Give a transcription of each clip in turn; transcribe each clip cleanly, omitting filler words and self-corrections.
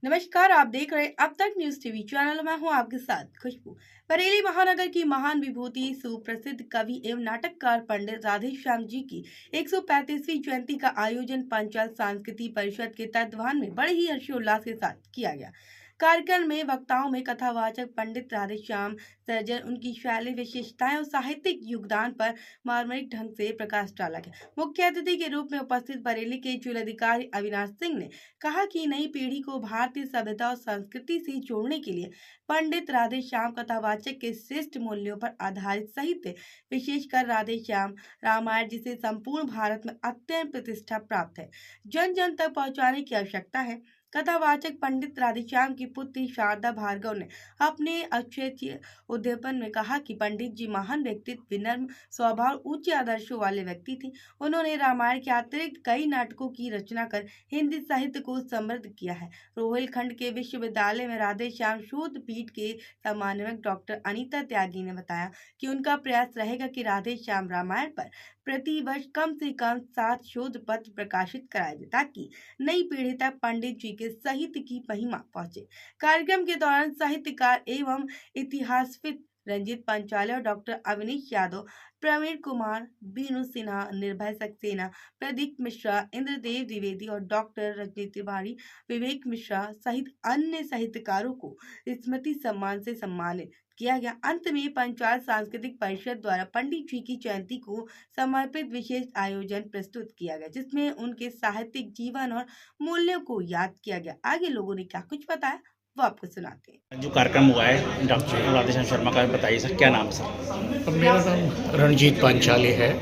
नमस्कार, आप देख रहे अब तक न्यूज टीवी चैनल में हूं आपके साथ खुशबू। बरेली महानगर की महान विभूति सुप्रसिद्ध कवि एवं नाटककार पंडित राधेश्याम जी की 135वीं जयंती का आयोजन पंचाल सांस्कृतिक परिषद के तत्वावधान में बड़े ही हर्षोल्लास के साथ किया गया। कार्यक्रम में वक्ताओं में कथावाचक पंडित राधेश्याम सर्जन उनकी शैली, विशेषताएं और साहित्यिक योगदान पर मार्मिक ढंग से प्रकाश डाला गया। मुख्य अतिथि के रूप में उपस्थित बरेली के जिलाधिकारी अविनाश सिंह ने कहा कि नई पीढ़ी को भारतीय सभ्यता और संस्कृति से जोड़ने के लिए पंडित राधेश्याम कथावाचक के श्रेष्ठ मूल्यों पर आधारित साहित्य, विशेषकर राधेश्याम रामायण, जिसे संपूर्ण भारत में अत्यंत प्रतिष्ठा प्राप्त है, जन जन तक पहुंचाने की आवश्यकता है। कथावाचक पंडित राधेश्याम की पुत्री शारदा भार्गव ने अपने अक्षय उद्दीपन में कहा कि पंडित जी महान व्यक्तित्व, विनम्र स्वभाव, उच्च आदर्शों वाले व्यक्ति थे। उन्होंने रामायण के अतिरिक्त कई नाटकों की रचना कर हिंदी साहित्य को समृद्ध किया है। रोहिलखंड के विश्वविद्यालय में राधेश्याम शोध पीठ के समन्वयक डॉक्टर अनीता त्यागी ने बताया कि उनका प्रयास रहेगा कि राधेश्याम रामायण पर प्रतिवर्ष कम से कम 7 शोध पत्र प्रकाशित कराए जाए, ताकि नई पीढ़ी तक पंडित जी के साहित्य की महिमा पहुंचे। कार्यक्रम के दौरान साहित्यकार एवं इतिहासविद रंजीत पंचाले और डॉक्टर अवनीश यादव, प्रवीण कुमार, बीनू सिन्हा, निर्भय सक्सेना, प्रदीप मिश्रा, इंद्रदेव द्विवेदी और डॉक्टर रजनीश तिवारी, विवेक मिश्रा सहित अन्य साहित्यकारों को स्मृति सम्मान से सम्मानित किया गया। अंत में पंचायत सांस्कृतिक परिषद द्वारा पंडित जी की जयंती को समर्पित विशेष आयोजन प्रस्तुत किया गया, जिसमें उनके साहित्यिक जीवन और मूल्यों को याद किया गया। आगे लोगों ने क्या कुछ बताया वो आपको सुनाते हैं। जो कार्यक्रम हुआ है डॉक्टर राधेश्याम शर्मा का, बताइए सर, क्या नाम है सर? मेरा नाम रणजीत पांचाले है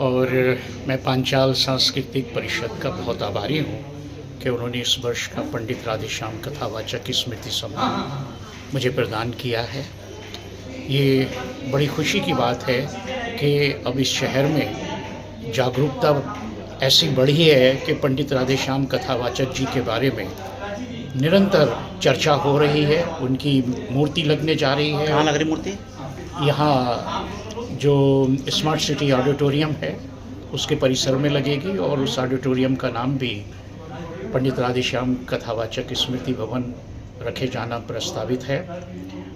और मैं पांचाल सांस्कृतिक परिषद का बहुत आभारी हूँ कि उन्होंने इस वर्ष का पंडित राधेश्याम कथावाचक की स्मृति सम्मान मुझे प्रदान किया है। ये बड़ी खुशी की बात है कि अब इस शहर में जागरूकता ऐसी बढ़ी है कि पंडित राधेश्याम कथावाचक जी के बारे में निरंतर चर्चा हो रही है। उनकी मूर्ति लगने जा रही है। कहाँ लग रही मूर्ति? यहाँ जो स्मार्ट सिटी ऑडिटोरियम है उसके परिसर में लगेगी और उस ऑडिटोरियम का नाम भी पंडित राधेश्याम कथावाचक स्मृति भवन रखे जाना प्रस्तावित है।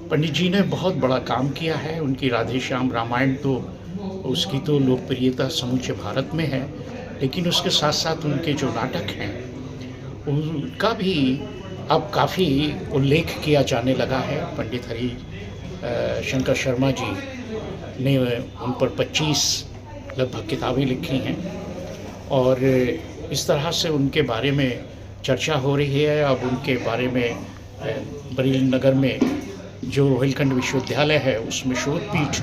पंडित जी ने बहुत बड़ा काम किया है। उनकी राधेश्याम रामायण तो उसकी तो लोकप्रियता समूचे भारत में है, लेकिन उसके साथ साथ उनके जो नाटक हैं उनका भी अब काफ़ी उल्लेख किया जाने लगा है। पंडित हरि शंकर शर्मा जी ने उन पर 25 लगभग किताबें लिखी हैं और इस तरह से उनके बारे में चर्चा हो रही है। अब उनके बारे में बरेली नगर में जो रोहिलखंड विश्वविद्यालय है उसमें शोध पीठ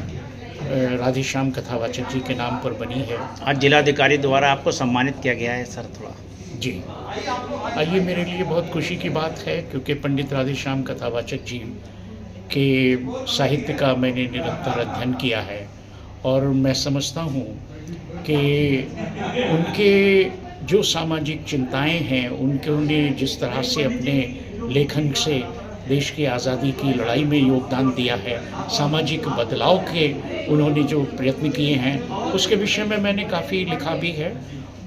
राधेश्याम कथावाचक जी के नाम पर बनी है। आज जिलाधिकारी द्वारा आपको सम्मानित किया गया है सर, थोड़ा जी। ये मेरे लिए बहुत खुशी की बात है क्योंकि पंडित राधेश्याम कथावाचक जी के साहित्य का मैंने निरंतर अध्ययन किया है और मैं समझता हूँ कि उनके जो सामाजिक चिंताएं हैं, उन्होंने जिस तरह से अपने लेखन से देश की आज़ादी की लड़ाई में योगदान दिया है, सामाजिक बदलाव के उन्होंने जो प्रयत्न किए हैं उसके विषय में मैंने काफ़ी लिखा भी है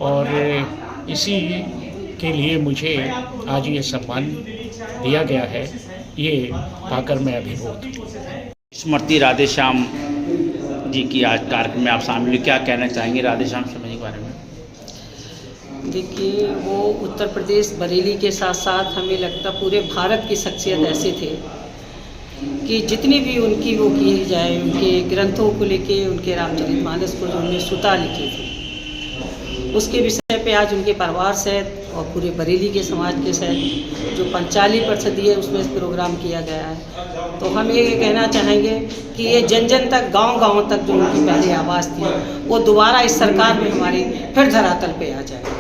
और इसी के लिए मुझे आज ये सम्मान दिया गया है। ये पाकर मैं अभिभूत हूँ। स्मृति राधेश्याम जी की आज कार्यक्रम में आप शामिल हुए, क्या कहना चाहेंगे राधेश्याम शर्मा जी के बारे में? देखिए, वो उत्तर प्रदेश बरेली के साथ साथ हमें लगता पूरे भारत की शख्सियत ऐसे थे कि जितनी भी उनकी वो की जाए, उनके ग्रंथों को लेके, उनके रामचरितमानस को जो उन्होंने स्वतः लिखी थी उसके विषय पे आज उनके परिवार सहित और पूरे बरेली के समाज के सहित जो पंचाली परिषद है उसमें प्रोग्राम किया गया है। तो हम ये कहना चाहेंगे कि ये जन जन तक, गांव-गांव तक जो उनकी पहली आवाज़ थी वो दोबारा इस सरकार में हमारी फिर धरातल पे आ जाए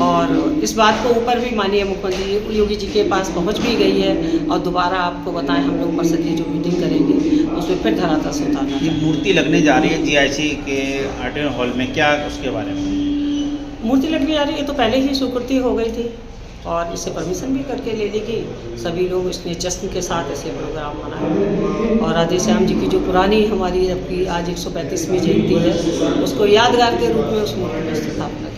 और इस बात को ऊपर भी माननीय मुख्यमंत्री योगी जी के पास पहुंच भी गई है और दोबारा आपको बताएं हम लोग परिषद की जो मीटिंग करेंगे उसमें फिर धरातल से उतारना। ये मूर्ति लगने जा रही है जीआईसी के ऑडिटोरियम हॉल में, क्या उसके बारे में? मूर्ति लगने जा रही है तो पहले ही स्वीकृति हो गई थी और इससे परमिशन भी करके ले ली गई। सभी लोग इसने जश्न के साथ ऐसे प्रोग्राम मनाए और राधेश्याम जी की जो पुरानी हमारी आपकी आज 135वीं जयंती है उसको यादगार के रूप में उस मूर्ति की स्थापना